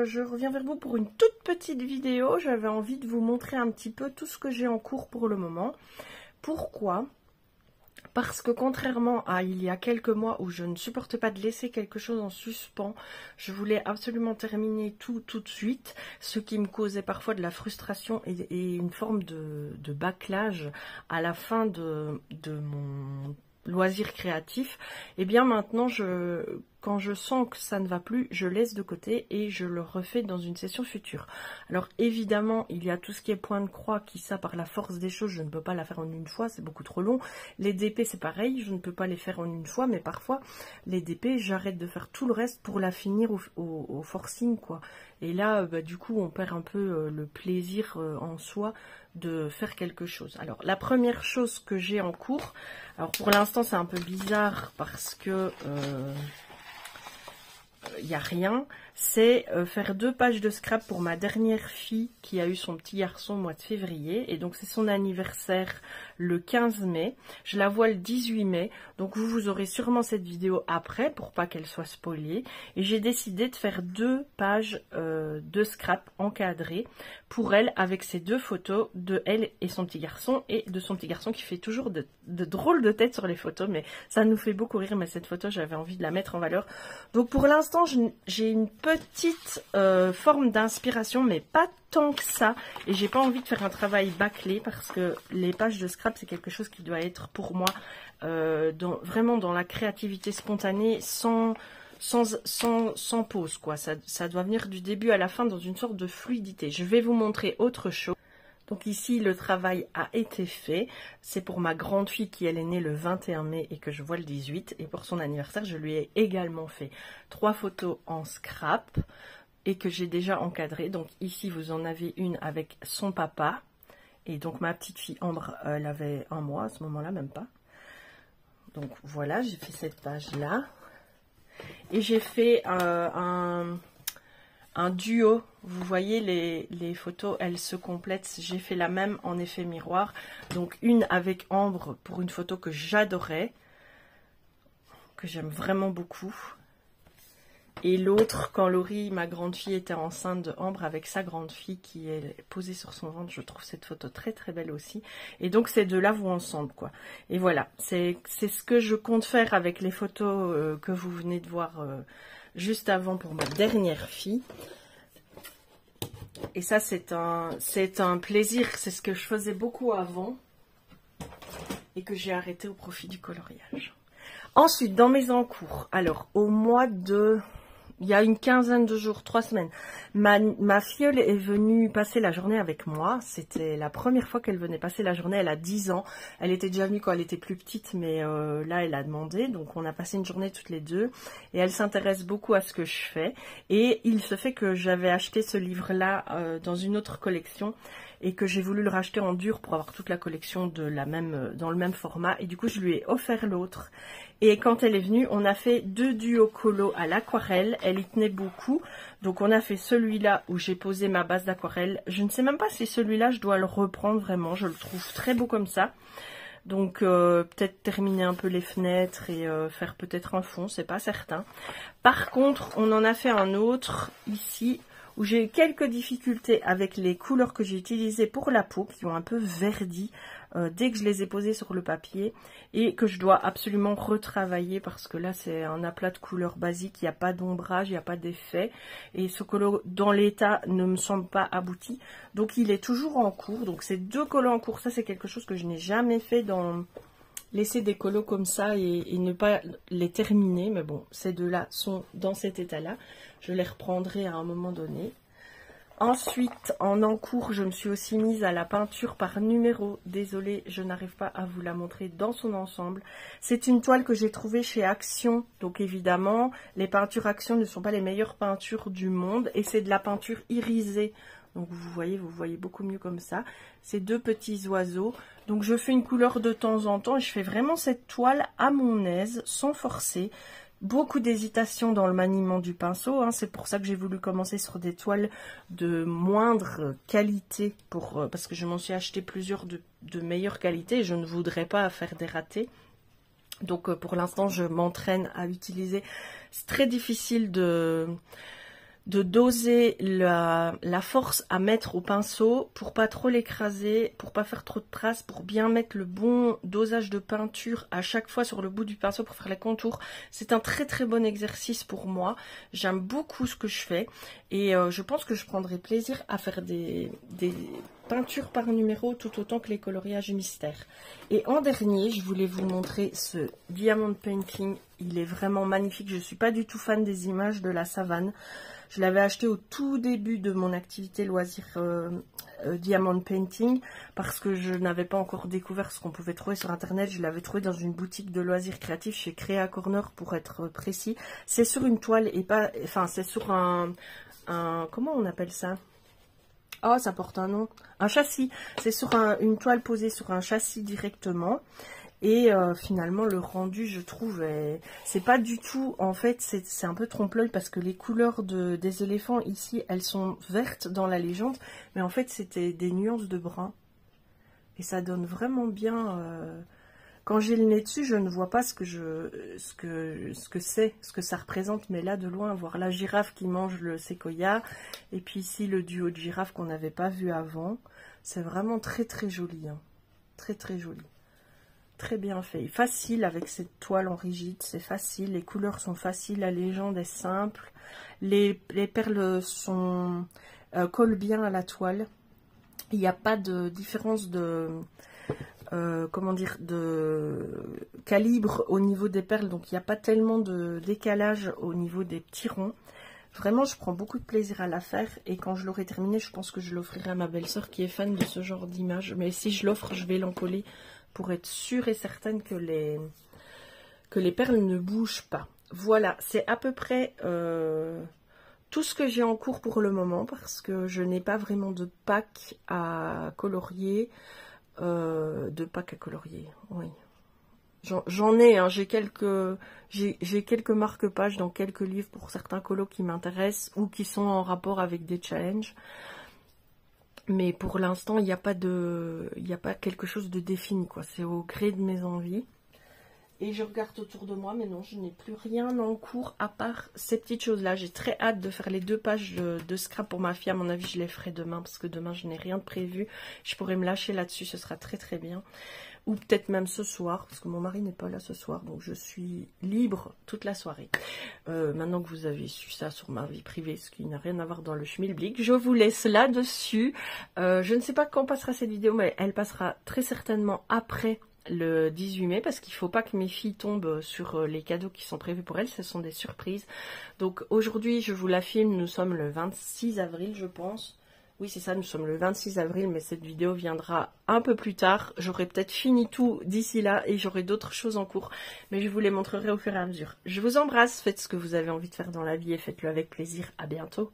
je reviens vers vous pour une toute petite vidéo. J'avais envie de vous montrer un petit peu tout ce que j'ai en cours pour le moment. Pourquoi ? Parce que contrairement à il y a quelques mois où je ne supporte pas de laisser quelque chose en suspens, je voulais absolument terminer tout de suite, ce qui me causait parfois de la frustration et une forme de bâclage à la fin de mon loisir créatif. Et bien maintenant, quand je sens que ça ne va plus, je laisse de côté et je le refais dans une session future. Alors évidemment, il y a tout ce qui est point de croix qui, ça, par la force des choses, je ne peux pas la faire en une fois, c'est beaucoup trop long. Les DP, c'est pareil, je ne peux pas les faire en une fois, mais parfois, les DP, j'arrête de faire tout le reste pour la finir au forcing, quoi. Et là, du coup, on perd un peu le plaisir en soi de faire quelque chose. Alors, la première chose que j'ai en cours, alors pour l'instant, c'est un peu bizarre parce que il n'y a rien, c'est faire 2 pages de scrap pour ma dernière fille qui a eu son petit garçon au mois de février, et donc c'est son anniversaire le 15 mai, je la vois le 18 mai, donc vous aurez sûrement cette vidéo après pour pas qu'elle soit spoilée, et j'ai décidé de faire 2 pages de scrap encadrées pour elle avec ces 2 photos de elle et son petit garçon, et de son petit garçon qui fait toujours de drôles de têtes sur les photos, mais ça nous fait beaucoup rire, mais cette photo j'avais envie de la mettre en valeur. Donc pour l'instant j'ai une petite forme d'inspiration, mais pas tant que ça, et j'ai pas envie de faire un travail bâclé parce que les pages de scrap c'est quelque chose qui doit être pour moi vraiment dans la créativité spontanée, sans pause, quoi. Ça doit venir du début à la fin dans une sorte de fluidité. Je vais vous montrer autre chose. Donc ici, le travail a été fait. C'est pour ma grande fille qui, elle, est née le 21 mai et que je vois le 18. Et pour son anniversaire, je lui ai également fait 3 photos en scrap et que j'ai déjà encadrées. Donc ici, vous en avez une avec son papa. Et donc ma petite fille Ambre, elle avait 1 mois à ce moment-là, même pas. Donc voilà, j'ai fait cette page-là. Et j'ai fait un duo. Vous voyez les photos, elles se complètent. J'ai fait la même en effet miroir. Donc une avec Ambre pour une photo que j'adorais, que j'aime vraiment beaucoup. Et l'autre quand Laurie, ma grande fille, était enceinte de Ambre avec sa grande fille qui est posée sur son ventre. Je trouve cette photo très très belle aussi. Et donc ces deux-là vont ensemble, quoi. Et voilà, c'est ce que je compte faire avec les photos que vous venez de voir juste avant pour ma dernière fille. Et ça, c'est un plaisir. C'est ce que je faisais beaucoup avant et que j'ai arrêté au profit du coloriage. Ensuite, dans mes encours, alors au mois de... Il y a une quinzaine de jours, 3 semaines, ma filleule est venue passer la journée avec moi. C'était la première fois qu'elle venait passer la journée. Elle a 10 ans. Elle était déjà venue quand elle était plus petite, mais là, elle a demandé. Donc, on a passé une journée toutes les deux. Et elle s'intéresse beaucoup à ce que je fais. Et il se fait que j'avais acheté ce livre-là dans une autre collection et que j'ai voulu le racheter en dur pour avoir toute la collection dans le même format. Et du coup, je lui ai offert l'autre. Et quand elle est venue, on a fait 2 duos colo à l'aquarelle. Elle y tenait beaucoup. Donc on a fait celui-là où j'ai posé ma base d'aquarelle. Je ne sais même pas si celui-là, je dois le reprendre vraiment. Je le trouve très beau comme ça. Donc peut-être terminer un peu les fenêtres et faire peut-être un fond, c'est pas certain. Par contre, on en a fait un autre ici où j'ai eu quelques difficultés avec les couleurs que j'ai utilisées pour la peau, qui ont un peu verdi dès que je les ai posées sur le papier, et que je dois absolument retravailler parce que là c'est un aplat de couleurs basique, il n'y a pas d'ombrage, il n'y a pas d'effet, et ce colo dans l'état ne me semble pas abouti, donc il est toujours en cours. Donc ces 2 colos en cours, ça c'est quelque chose que je n'ai jamais fait, laisser des colos comme ça et ne pas les terminer, mais bon, ces 2-là sont dans cet état-là, je les reprendrai à un moment donné. Ensuite, en encours, je me suis aussi mise à la peinture par numéro. Désolée, je n'arrive pas à vous la montrer dans son ensemble. C'est une toile que j'ai trouvée chez Action. Donc évidemment, les peintures Action ne sont pas les meilleures peintures du monde. Et c'est de la peinture irisée. Donc vous voyez beaucoup mieux comme ça. Ces 2 petits oiseaux. Donc je fais une couleur de temps en temps. Et je fais vraiment cette toile à mon aise, sans forcer. Beaucoup d'hésitation dans le maniement du pinceau, hein. C'est pour ça que j'ai voulu commencer sur des toiles de moindre qualité, parce que je m'en suis acheté plusieurs de meilleure qualité et je ne voudrais pas faire des ratés. Donc pour l'instant je m'entraîne à utiliser. C'est très difficile de de doser la force à mettre au pinceau pour pas trop l'écraser, pour pas faire trop de traces, pour bien mettre le bon dosage de peinture à chaque fois sur le bout du pinceau pour faire les contours. C'est un très très bon exercice pour moi. J'aime beaucoup ce que je fais et je pense que je prendrai plaisir à faire des peintures par numéro tout autant que les coloriages mystères. Et en dernier, je voulais vous montrer ce Diamond Painting. Il est vraiment magnifique. Je suis pas du tout fan des images de la savane. Je l'avais acheté au tout début de mon activité loisir Diamond Painting parce que je n'avais pas encore découvert ce qu'on pouvait trouver sur internet. Je l'avais trouvé dans une boutique de loisirs créatifs chez Créa Corner pour être précis. C'est sur une toile et pas... Enfin, c'est sur un comment on appelle ça? Oh, ça porte un nom. Un châssis. C'est sur une toile posée sur un châssis directement. Et finalement, le rendu, je trouve, c'est pas du tout... En fait, c'est un peu trompe-l'œil parce que les couleurs des éléphants, ici, elles sont vertes dans la légende. Mais en fait, c'était des nuances de brun. Et ça donne vraiment bien... Quand j'ai le nez dessus, je ne vois pas ce que ça représente. Mais là, de loin, voir la girafe qui mange le séquoia. Et puis ici, le duo de girafes qu'on n'avait pas vu avant. C'est vraiment très, très joli. Hein. Très, très joli. Très bien fait. Facile avec cette toile en rigide. C'est facile. Les couleurs sont faciles. La légende est simple. Les perles collent bien à la toile. Il n'y a pas de différence de... comment dire, de calibre au niveau des perles, donc il n'y a pas tellement de décalage au niveau des petits ronds. Vraiment, je prends beaucoup de plaisir à la faire et quand je l'aurai terminée, je pense que je l'offrirai à ma belle-sœur qui est fan de ce genre d'image. Mais si je l'offre, je vais l'encoller pour être sûre et certaine que les perles ne bougent pas. Voilà, c'est à peu près tout ce que j'ai en cours pour le moment parce que je n'ai pas vraiment de pack à colorier. Oui. J'en ai, hein, j'ai quelques marque-pages dans quelques livres pour certains colos qui m'intéressent ou qui sont en rapport avec des challenges. Mais pour l'instant, il n'y a pas quelque chose de défini, quoi. C'est au gré de mes envies. Et je regarde autour de moi, mais non, je n'ai plus rien en cours à part ces petites choses-là. J'ai très hâte de faire les 2 pages de scrap pour ma fille. À mon avis, je les ferai demain, parce que demain, je n'ai rien de prévu. Je pourrais me lâcher là-dessus, ce sera très très bien. Ou peut-être même ce soir, parce que mon mari n'est pas là ce soir, donc je suis libre toute la soirée. Maintenant que vous avez su ça sur ma vie privée, ce qui n'a rien à voir dans le schmilblick, je vous laisse là-dessus. Je ne sais pas quand passera cette vidéo, mais elle passera très certainement après le 18 mai, parce qu'il ne faut pas que mes filles tombent sur les cadeaux qui sont prévus pour elles, ce sont des surprises. Donc aujourd'hui, je vous la filme, nous sommes le 26 avril, je pense. Oui, c'est ça, nous sommes le 26 avril, mais cette vidéo viendra un peu plus tard. J'aurai peut-être fini tout d'ici là et j'aurai d'autres choses en cours. Mais je vous les montrerai au fur et à mesure. Je vous embrasse, faites ce que vous avez envie de faire dans la vie et faites-le avec plaisir. À bientôt.